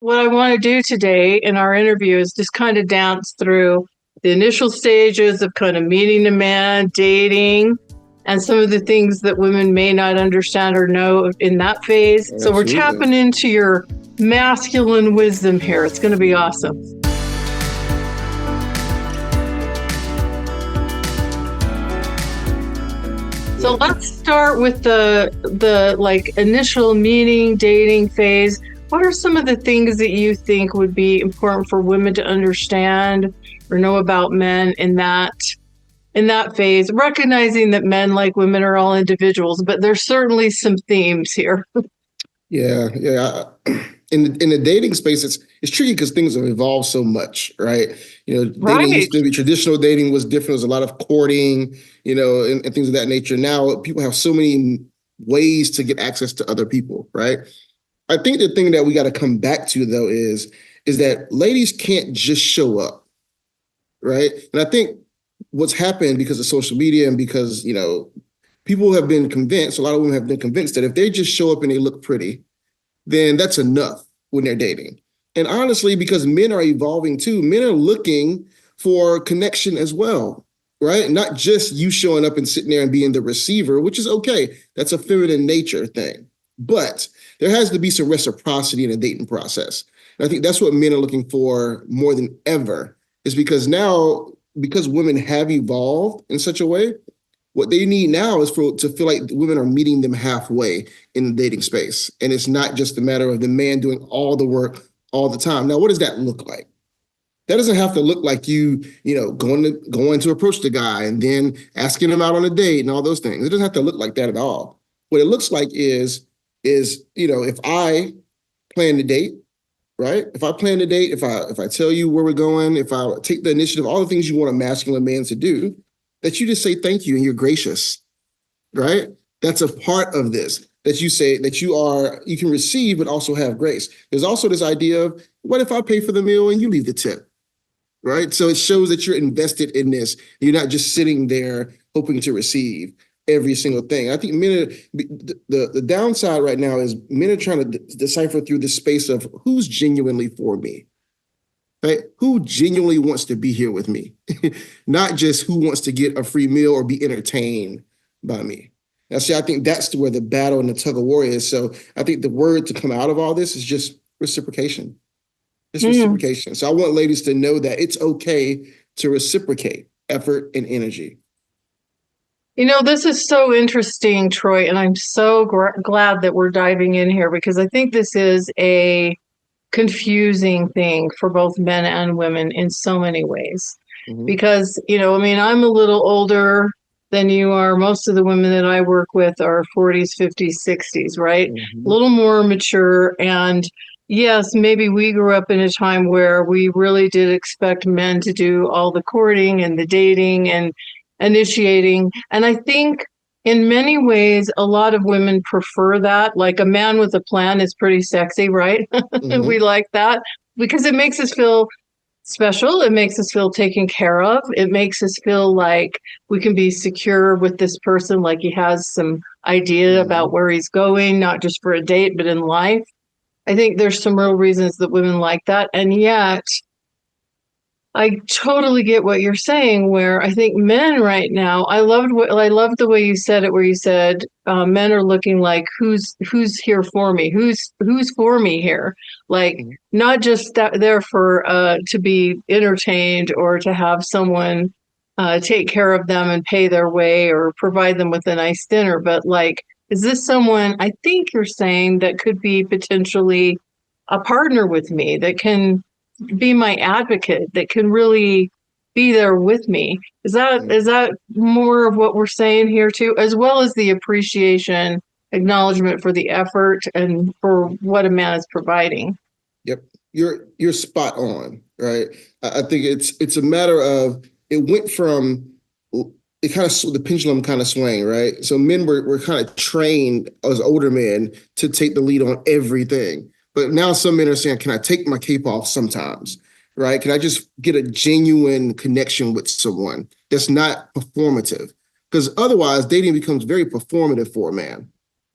What I want to do today in our interview is just kind of dance through the initial stages of kind of meeting a man, dating, and some of the things that women may not understand or know in that phase. So we're tapping into your masculine wisdom here. It's going to be awesome. So let's start with the like initial meeting, dating phase. What are some of the things that you think would be important for women to understand or know about men in that phase, recognizing that men, like women, are all individuals, but there's certainly some themes here. Yeah. In the dating space, it's tricky because things have evolved so much, right? Dating used to be traditional dating was different. There was a lot of courting, and things of that nature. Now people have so many ways to get access to other people, right? I think the thing that we got to come back to though is that ladies can't just show up, right? And I think what's happened because of social media and because, people have been convinced, a lot of women have been convinced that if they just show up and they look pretty, then that's enough when they're dating. And honestly, because men are evolving too, men are looking for connection as well, right? Not just you showing up and sitting there and being the receiver, which is okay. That's a feminine nature thing. But there has to be some reciprocity in the dating process. And I think that's what men are looking for more than ever, is because women have evolved in such a way, what they need now is to feel like women are meeting them halfway in the dating space. And it's not just a matter of the man doing all the work all the time. Now, what does that look like? That doesn't have to look like going to approach the guy and then asking him out on a date and all those things. It doesn't have to look like that at all. What it looks like is if I plan the date, right? If I plan the date, if I tell you where we're going, if I take the initiative, all the things you want a masculine man to do, that you just say thank you and you're gracious, right? That's a part of this, that you say that you can receive, but also have grace. There's also this idea of, what if I pay for the meal and you leave the tip, right? So it shows that you're invested in this. You're not just sitting there hoping to receive every single thing. I think the downside right now is men are trying to decipher through the space of who's genuinely for me. Right? Who genuinely wants to be here with me, not just who wants to get a free meal or be entertained by me. Now, see, I think that's where the battle and the tug of war is. So I think the word to come out of all this is just reciprocation. It's reciprocation. So I want ladies to know that it's okay to reciprocate effort and energy. This is so interesting, Troy, and I'm so glad that we're diving in here, because I think this is a confusing thing for both men and women in so many ways. Because, I'm a little older than you are. Most of the women that I work with are 40s, 50s, 60s, right? A little more mature. And yes, maybe we grew up in a time where we really did expect men to do all the courting and the dating and initiating. And I think in many ways, a lot of women prefer that. Like, a man with a plan is pretty sexy, right? We like that because it makes us feel special. It makes us feel taken care of. It makes us feel like we can be secure with this person, like he has some idea about where he's going, not just for a date, but in life. I think there's some real reasons that women like that. And yet, I totally get what you're saying, where I think men right now, I loved the way you said it, where you said men are looking like, who's here for me? Who's for me here? Like, not just there for to be entertained or to have someone take care of them and pay their way or provide them with a nice dinner, but like, is this someone, I think you're saying, that could be potentially a partner with me, that can be my advocate, that can really be there with me? Is that more of what we're saying here too, as well as the appreciation, acknowledgement for the effort and for what a man is providing? Yep, you're spot on, right? I think it's a matter of, it went from, the pendulum kind of swang, right? So men were kind of trained as older men to take the lead on everything. But now some men are saying, can I take my cape off sometimes, right? Can I just get a genuine connection with someone that's not performative? Because otherwise, dating becomes very performative for a man.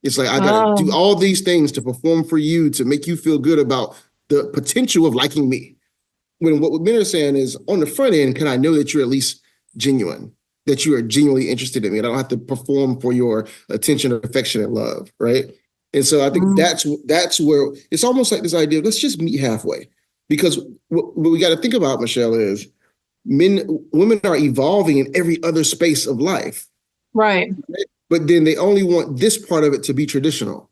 It's like, I got to do all these things to perform for you, to make you feel good about the potential of liking me. When what men are saying is, on the front end, can I know that you're at least genuine, that you are genuinely interested in me? I don't have to perform for your attention, affection, and love, right? And so I think that's where it's almost like this idea of let's just meet halfway. Because what we got to think about, Michelle, is women are evolving in every other space of life. Right. But then they only want this part of it to be traditional.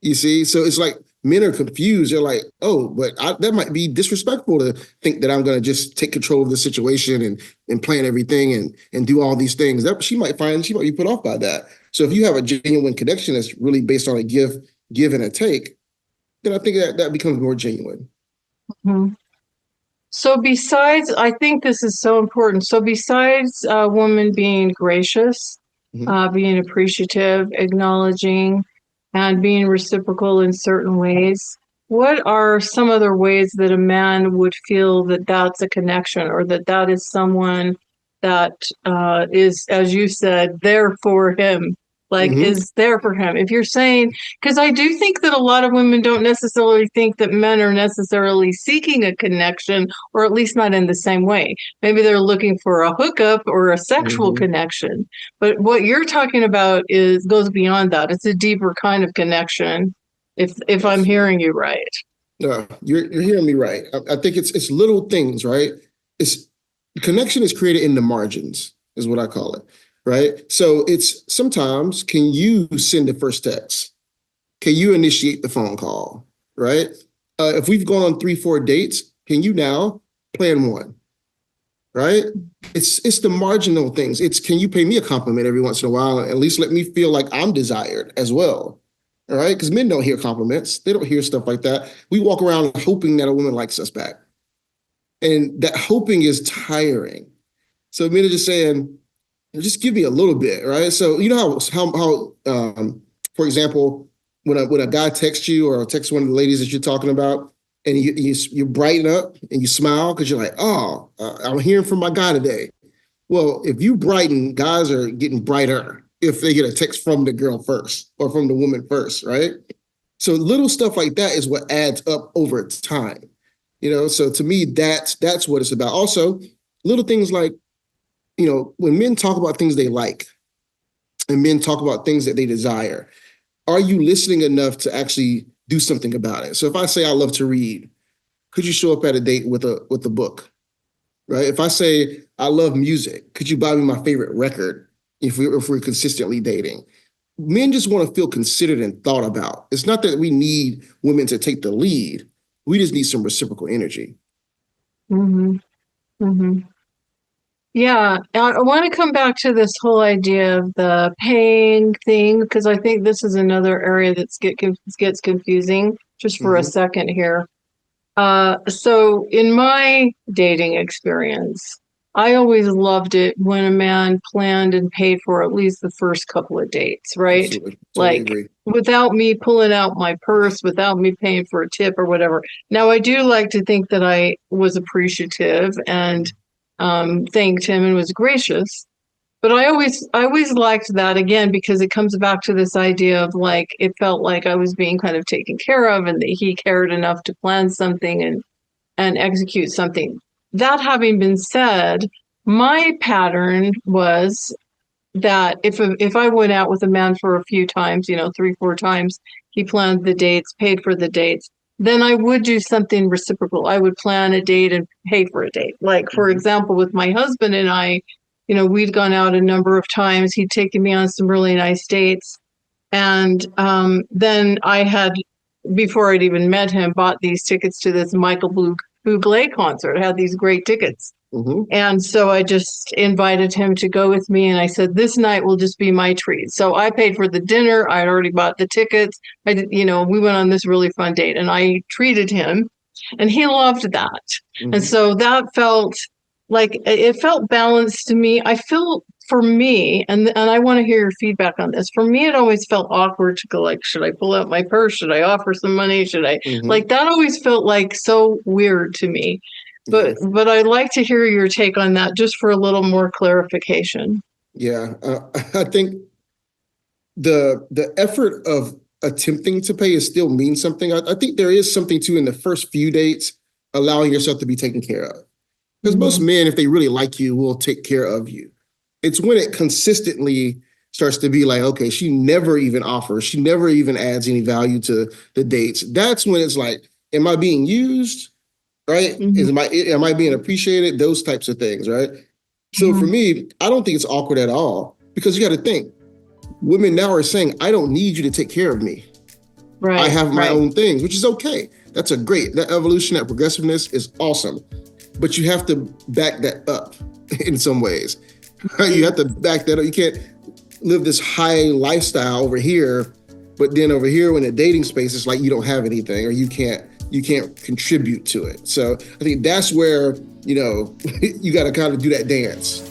You see? So it's like men are confused. They're like, oh, but that might be disrespectful to think that I'm going to just take control of the situation and plan everything and do all these things. That she might be put off by that. So if you have a genuine connection that's really based on a give and a take, then I think that becomes more genuine. Mm-hmm. So besides, I think this is so important. So besides a woman being gracious, being appreciative, acknowledging, and being reciprocal in certain ways, what are some other ways that a man would feel that that's a connection, or that is someone that is, as you said, there for him? Like, is there for him. If you're saying, because I do think that a lot of women don't necessarily think that men are necessarily seeking a connection, or at least not in the same way. Maybe they're looking for a hookup or a sexual connection. But what you're talking about goes beyond that. It's a deeper kind of connection, if I'm hearing you right. No, you're hearing me right. I think it's little things, right? It's connection is created in the margins, is what I call it. Right. So it's sometimes, can you send the first text? Can you initiate the phone call? Right. If we've gone on 3-4 dates, can you now plan one? Right. It's the marginal things. It's, can you pay me a compliment every once in a while? And at least let me feel like I'm desired as well. All right. Because men don't hear compliments. They don't hear stuff like that. We walk around hoping that a woman likes us back. And that hoping is tiring. So men are just saying, just give me a little bit, right? So you know how for example, when a guy texts you or texts one of the ladies that you're talking about, and you brighten up and you smile because you're like, oh, I'm hearing from my guy today. Well, if you brighten, guys are getting brighter if they get a text from the girl first or from the woman first, right? So little stuff like that is what adds up over time, you know. So to me, that's what it's about. Also, little things like, you know, when men talk about things they like and men talk about things that they desire, are you listening enough to actually do something about it? So if I say I love to read, could you show up at a date with a book, right? If I say I love music, could you buy me my favorite record if we're consistently dating? Men just want to feel considered and thought about. It's not that we need women to take the lead. We just need some reciprocal energy. Mm-hmm. Mm-hmm. Yeah, I want to come back to this whole idea of the paying thing, because I think this is another area that gets confusing just for a second here. So in my dating experience, I always loved it when a man planned and paid for at least the first couple of dates, right? Absolutely. Like agree. Without me pulling out my purse, without me paying for a tip or whatever. Now, I do like to think that I was appreciative and thanked him and was gracious. But I always liked that, again, because it comes back to this idea of, like, it felt like I was being kind of taken care of and that he cared enough to plan something and execute something. That having been said, my pattern was that if I went out with a man for a few times, 3-4 times, he planned the dates, paid for the dates, then I would do something reciprocal. I would plan a date and pay for a date. Like, for example, with my husband and I, we'd gone out a number of times. He'd taken me on some really nice dates. And then I had, before I'd even met him, bought these tickets to this Michael Bublé concert. I had these great tickets. And so I just invited him to go with me. And I said, this night will just be my treat. So I paid for the dinner. I'd already bought the tickets. We went on this really fun date and I treated him and he loved that. And so that felt like, it felt balanced to me. I feel, for me, and I want to hear your feedback on this. For me, it always felt awkward to go, like, should I pull out my purse? Should I offer some money? Should I, like, that always felt like so weird to me. But I'd like to hear your take on that, just for a little more clarification. Yeah, I think the effort of attempting to pay, it still means something. I think there is something too in the first few dates, allowing yourself to be taken care of. Because most men, if they really like you, will take care of you. It's when it consistently starts to be like, okay, she never even offers, she never even adds any value to the dates. That's when it's like, am I being used? Right? Am I being appreciated? Those types of things, right? So for me, I don't think it's awkward at all, because you got to think, women now are saying, I don't need you to take care of me. Right. I have my own things, which is okay. That's that evolution, that progressiveness is awesome. But you have to back that up in some ways. You have to back that up. You can't live this high lifestyle over here, but then over here in the dating space, it's like you don't have anything, or you can't contribute to it. So I think that's where, you got to kind of do that dance.